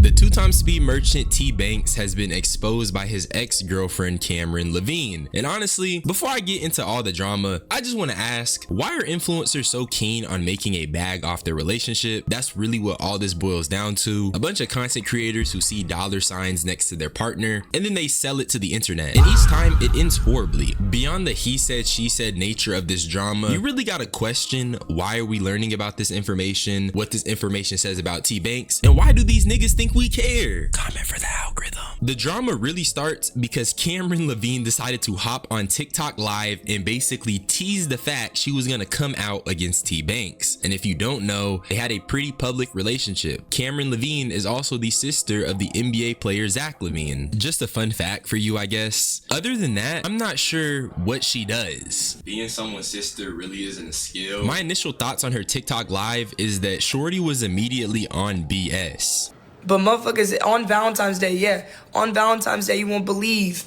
The two-time speed merchant Tbvnks has been exposed by his ex-girlfriend Cameron Levine. And honestly, before I get into all the drama, I just want to ask, why are influencers so keen on making a bag off their relationship? That's really what all this boils down to. A bunch of content creators who see dollar signs next to their partner, and then they sell it to the internet. And each time it ends horribly. Beyond the he said, she said nature of this drama, you really gotta question, why are we learning about this information, what this information says about Tbvnks, and why do these niggas think we care? Comment for the algorithm. The drama really starts because Cameron Levine decided to hop on TikTok live and basically tease the fact she was gonna come out against Tbvnks. And if you don't know, they had a pretty public relationship. Cameron Levine is also the sister of the NBA player Zach Levine. Just a fun fact for you, I guess. Other than that, I'm not sure what she does. Being someone's sister really isn't a skill. My initial thoughts on her TikTok live is that Shorty was immediately on BS. But motherfuckers, on Valentine's Day, yeah. On Valentine's Day, you won't believe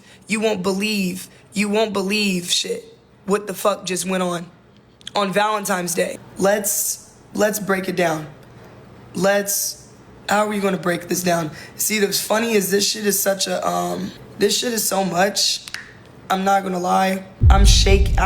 shit. What the fuck just went on Valentine's Day? Let's break it down. How are we gonna break this down? See, what's funny is this shit is such a, this shit is so much. I'm not gonna lie. I'm shaking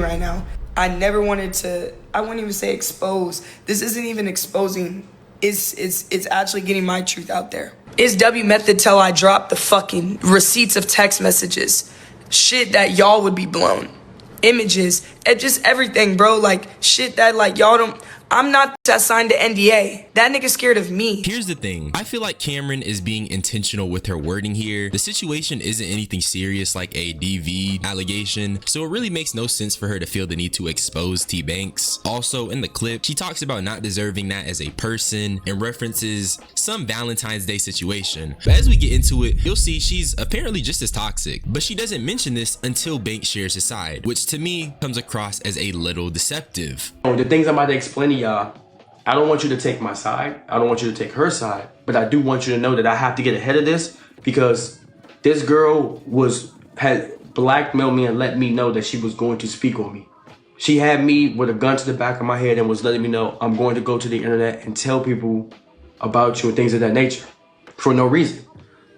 right now. I never wanted to, I wouldn't even say expose. This isn't even exposing. It's actually getting my truth out there. It's W method till I drop the fucking receipts of text messages. Shit that y'all would be blown. Images, and just everything, bro. Like, shit that, like, y'all don't... I'm not that signed to NDA. That nigga's scared of me. Here's the thing. I feel like Cameron is being intentional with her wording here. The situation isn't anything serious like a DV allegation, so it really makes no sense for her to feel the need to expose Tbvnks. Also, in the clip, she talks about not deserving that as a person and references some Valentine's Day situation. But as we get into it, you'll see she's apparently just as toxic, but she doesn't mention this until Banks shares his side, which to me comes across as a little deceptive. The things I'm about to explain to y'all, I don't want you to take my side. I don't want you to take her side, but I do want you to know that I have to get ahead of this because this girl had blackmailed me and let me know that she was going to speak on me. She had me with a gun to the back of my head and was letting me know I'm going to go to the internet and tell people about you and things of that nature for no reason.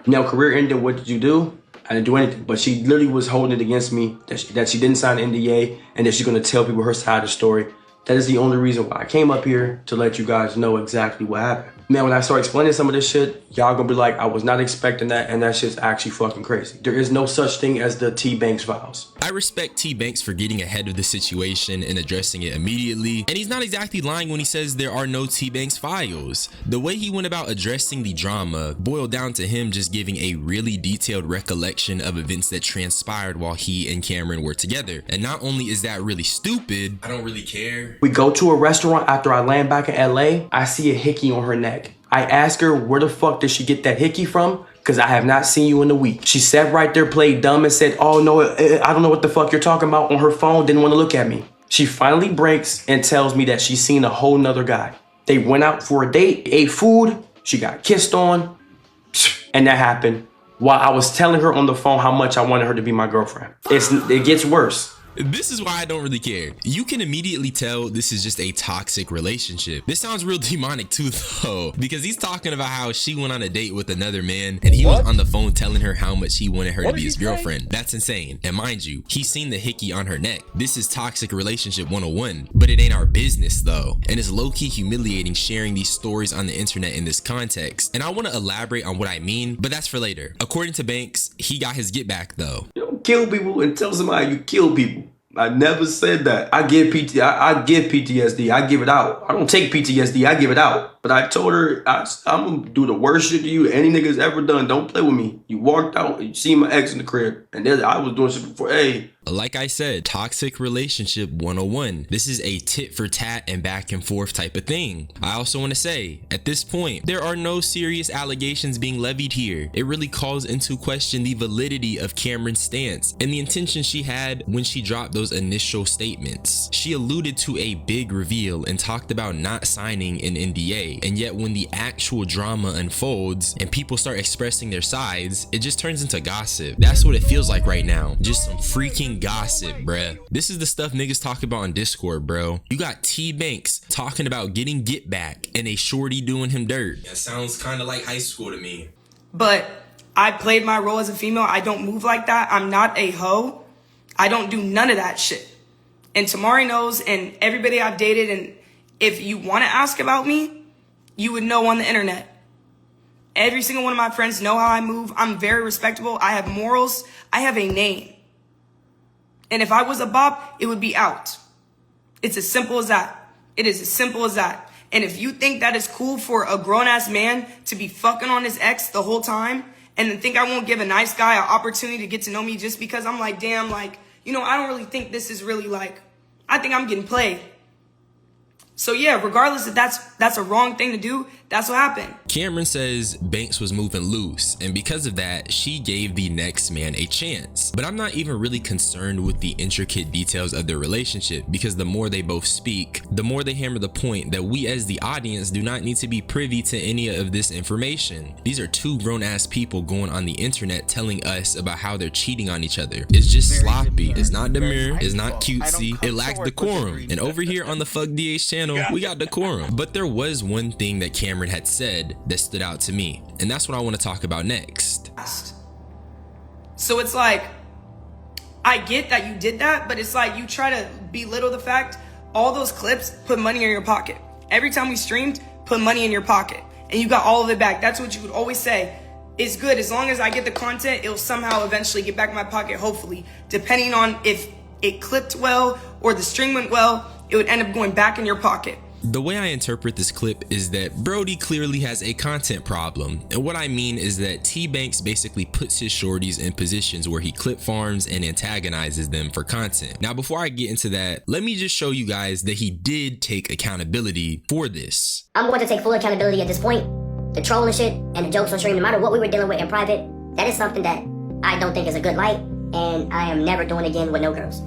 Now, career ended, what did you do? I didn't do anything, but she literally was holding it against me that she didn't sign an NDA and that she's going to tell people her side of the story. That is the only reason why I came up here, to let you guys know exactly what happened. Man, when I start explaining some of this shit, y'all gonna be like, I was not expecting that, and that shit's actually fucking crazy. There is no such thing as the Tbvnks files. I respect Tbvnks for getting ahead of the situation and addressing it immediately, and he's not exactly lying when he says there are no Tbvnks files. The way he went about addressing the drama boiled down to him just giving a really detailed recollection of events that transpired while he and Cameron were together. And not only is that really stupid, I don't really care. We go to a restaurant after I land back in LA, I see a hickey on her neck. I ask her, where the fuck did she get that hickey from? Because I have not seen you in a week. She sat right there, played dumb and said, oh no, I don't know what the fuck you're talking about, on her phone, didn't want to look at me. She finally breaks and tells me that she's seen a whole nother guy. They went out for a date, ate food, she got kissed on, and that happened while I was telling her on the phone how much I wanted her to be my girlfriend. It gets worse. This is why I don't really care. You can immediately tell this is just a toxic relationship. This sounds real demonic too though, because he's talking about how she went on a date with another man and he was on the phone telling her how much he wanted her to be his girlfriend. That's insane. And mind you, he's seen the hickey on her neck. This is toxic relationship 101, but it ain't our business though. And it's low-key humiliating sharing these stories on the internet in this context. And I want to elaborate on what I mean, but that's for later. According to Banks, he got his get back though. You don't kill people and tell somebody you kill people. I never said that. I give PTSD. I give it out. I don't take PTSD. I give it out. But I told her, I'm going to do the worst shit to you any nigga's ever done. Don't play with me. You walked out and you see my ex in the crib. And then I was doing shit before. Hey. Like I said, toxic relationship 101. This is a tit for tat and back and forth type of thing. I also want to say, at this point, there are no serious allegations being levied here. It really calls into question the validity of Cameron's stance and the intention she had when she dropped those initial statements. She alluded to a big reveal and talked about not signing an NDA. way. And yet when the actual drama unfolds and people start expressing their sides, it just turns into gossip. That's what it feels like right now. Just some freaking gossip, bruh. This is the stuff niggas talk about on Discord, bro. You got Tbvnks talking about getting get back and a shorty doing him dirt. That sounds kind of like high school to me. But I played my role as a female. I don't move like that. I'm not a hoe. I don't do none of that shit. And Tamari knows, and everybody I've dated, and if you want to ask about me, you would know on the internet. Every single one of my friends know how I move. I'm very respectable. I have morals. I have a name. And if I was a bop, it would be out. It's as simple as that. It is as simple as that. And if you think that is cool for a grown-ass man to be fucking on his ex the whole time, and then think I won't give a nice guy an opportunity to get to know me just because I'm like, damn, like, you know, I don't really think this is really like, I think I'm getting played. So yeah, regardless if that's a wrong thing to do, that's what happened. Cameron says Banks was moving loose, and because of that, she gave the next man a chance. But I'm not even really concerned with the intricate details of their relationship, because the more they both speak, the more they hammer the point that we as the audience do not need to be privy to any of this information. These are two grown-ass people going on the internet telling us about how they're cheating on each other. It's just sloppy. It's not demure. It's not cutesy. It lacks decorum. And over here on the fvckDH channel, we got decorum. But there was one thing that Cameron had said that stood out to me, and that's what I want to talk about next. So it's like, I get that you did that, but it's like you try to belittle the fact all those clips put money in your pocket. Every time we streamed, put money in your pocket, and you got all of it back. That's what you would always say. It's good as long as I get the content, it'll somehow eventually get back in my pocket, hopefully. Depending on if it clipped well or the stream went well, it would end up going back in your pocket. The way I interpret this clip is that Brody clearly has a content problem, and what I mean is that Tbvnks basically puts his shorties in positions where he clip farms and antagonizes them for content. Now before I get into that, let me just show you guys that he did take accountability for this. I'm going to take full accountability at this point. The trolling shit and the jokes on stream, no matter what we were dealing with in private, that is something that I don't think is a good light, and I am never doing again with no girls.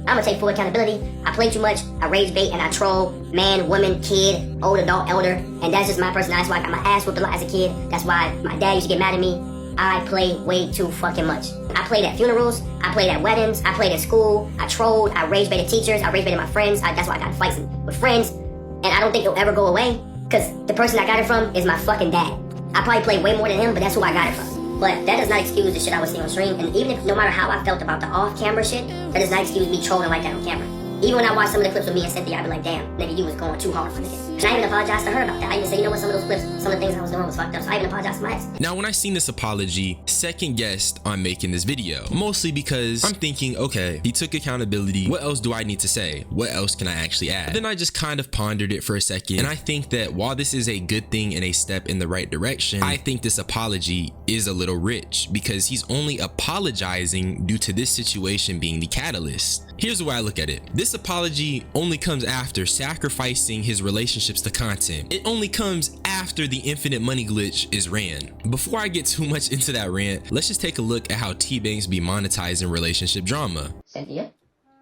I'm gonna take full accountability. I play too much, I rage bait and I troll man, woman, kid, old adult, elder, and that's just my personality. That's why I got my ass whooped a lot as a kid. That's why my dad used to get mad at me. I play way too fucking much. I played at funerals, I played at weddings, I played at school, I trolled, I rage baited teachers, I rage baited my friends. That's why I got in fights with friends, and I don't think it'll ever go away, because the person I got it from is my fucking dad. I probably play way more than him, but that's who I got it from. But that does not excuse the shit I was seeing on stream, and even if, no matter how I felt about the off-camera shit, that does not excuse me trolling like that on camera. Even when I watched some of the clips with me and Cynthia, I'd be like, damn, nigga, you was going too hard for nigga. And I even apologized to her about that. I even said, you know what, some of those clips, some of the things I was doing was fucked up, so I even apologized to my ex. Now when I seen this apology, second guessed on making this video, mostly because I'm thinking, okay, he took accountability, what else do I need to say? What else can I actually add? But then I just kind of pondered it for a second, and I think that while this is a good thing and a step in the right direction, I think this apology is a little rich, because he's only apologizing due to this situation being the catalyst. Here's the way I look at it. This apology only comes after sacrificing his relationships to content. It only comes after the infinite money glitch is ran. Before I get too much into that rant, let's just take a look at how Tbvnks be monetizing relationship drama. Cynthia,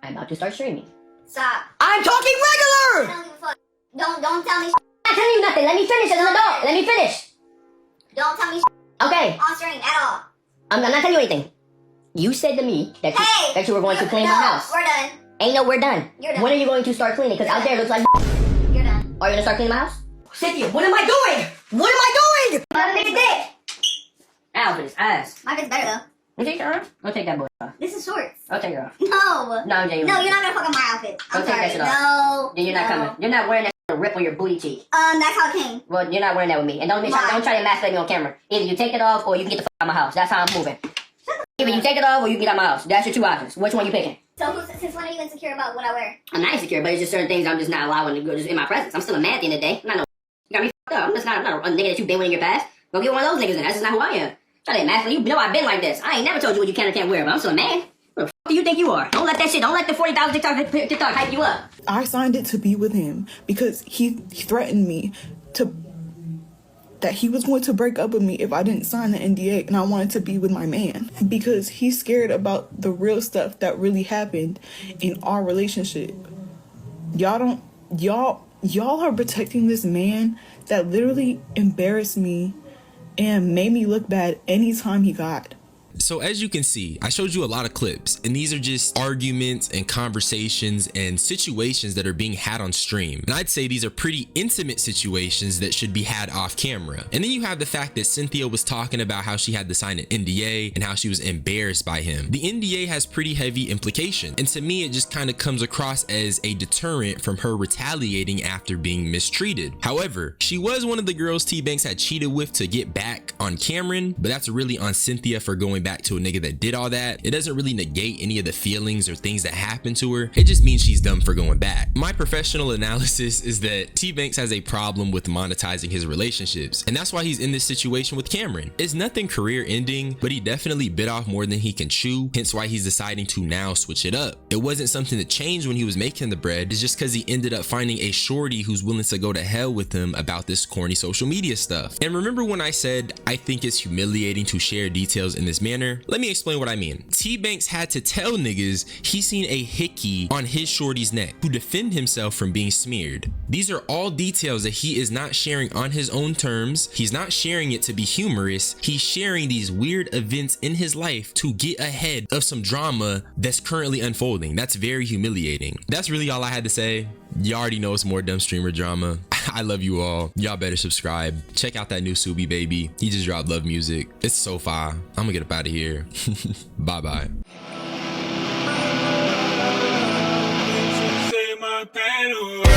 I'm about to start streaming. Stop. I'm talking I regular! don't give a fuck. Don't tell me I'm not telling you nothing. Let me finish as an adult. Let me finish. Don't tell me Okay. on stream at all. I'm not telling you anything. You said to me that you were going to clean no, my house. We're done. Ain't no we're done. You're done. When are you going to start cleaning? Because out there it looks like You're done. Are you gonna start cleaning my house? Cynthia, what am I doing? What am I doing? My big dick. Ow, for this ass. My bit's better though. You take her off? I'll take that boy off. This is shorts. I'll take her off. No. No, I'm No, you're not gonna fuck up my outfit. I'm Don't take sorry. that shit off. No. Then you're not coming. You're not wearing that shit to rip on your booty cheek. That's how it came. Well, you're not wearing that with me. And don't try to emasculate me on camera. Either you take it off or you can get the fuck out of my house. That's how I'm moving. Either you take it off or you can get out of my house. That's your two options. Which one you picking? So since when are you insecure about what I wear? I'm not insecure, but it's just certain things I'm just not allowing to go just in my presence. I'm still a man at the end of the day. I'm not no. You got me fucked up. I'm not a nigga that you been with in your past. Go get one of those niggas then. That's just not who I am. Try to emasculate. You know I've been like this. I ain't never told you what you can or can't wear, but I'm still a man. What the fuck do you think you are? Don't let that shit. Don't let the 40,000 TikTok hype you up. I signed it to be with him because he threatened me that he was going to break up with me if I didn't sign the NDA, and I wanted to be with my man because he's scared about the real stuff that really happened in our relationship. Y'all y'all are protecting this man that literally embarrassed me and made me look bad anytime he got. So as you can see, I showed you a lot of clips, and these are just arguments and conversations and situations that are being had on stream. And I'd say these are pretty intimate situations that should be had off camera. And then you have the fact that Cynthia was talking about how she had to sign an NDA and how she was embarrassed by him. The NDA has pretty heavy implications, and to me it just kind of comes across as a deterrent from her retaliating after being mistreated. However, she was one of the girls T-Banks had cheated with to get back on Cameron, but that's really on Cynthia for going back to a nigga that did all that. It doesn't really negate any of the feelings or things that happened to her. It just means she's dumb for going back. My professional analysis is that T-Banks has a problem with monetizing his relationships, and that's why he's in this situation with Cameron. It's nothing career ending, but he definitely bit off more than he can chew, hence why he's deciding to now switch it up. It wasn't something that changed when he was making the bread. It's just because he ended up finding a shorty who's willing to go to hell with him about this corny social media stuff. And remember when I said I think it's humiliating to share details in this manner? Let me explain what I mean. T-Banks had to tell niggas he seen a hickey on his shorty's neck to defend himself from being smeared. These are all details that he is not sharing on his own terms. He's not sharing it to be humorous. He's sharing these weird events in his life to get ahead of some drama that's currently unfolding. That's very humiliating. That's really all I had to say. You already know it's more dumb streamer drama. I love you all. Y'all better subscribe. Check out that new Subi baby. He just dropped Love Music. It's so fire. I'm gonna get up out of here. Bye bye. Say my pain away.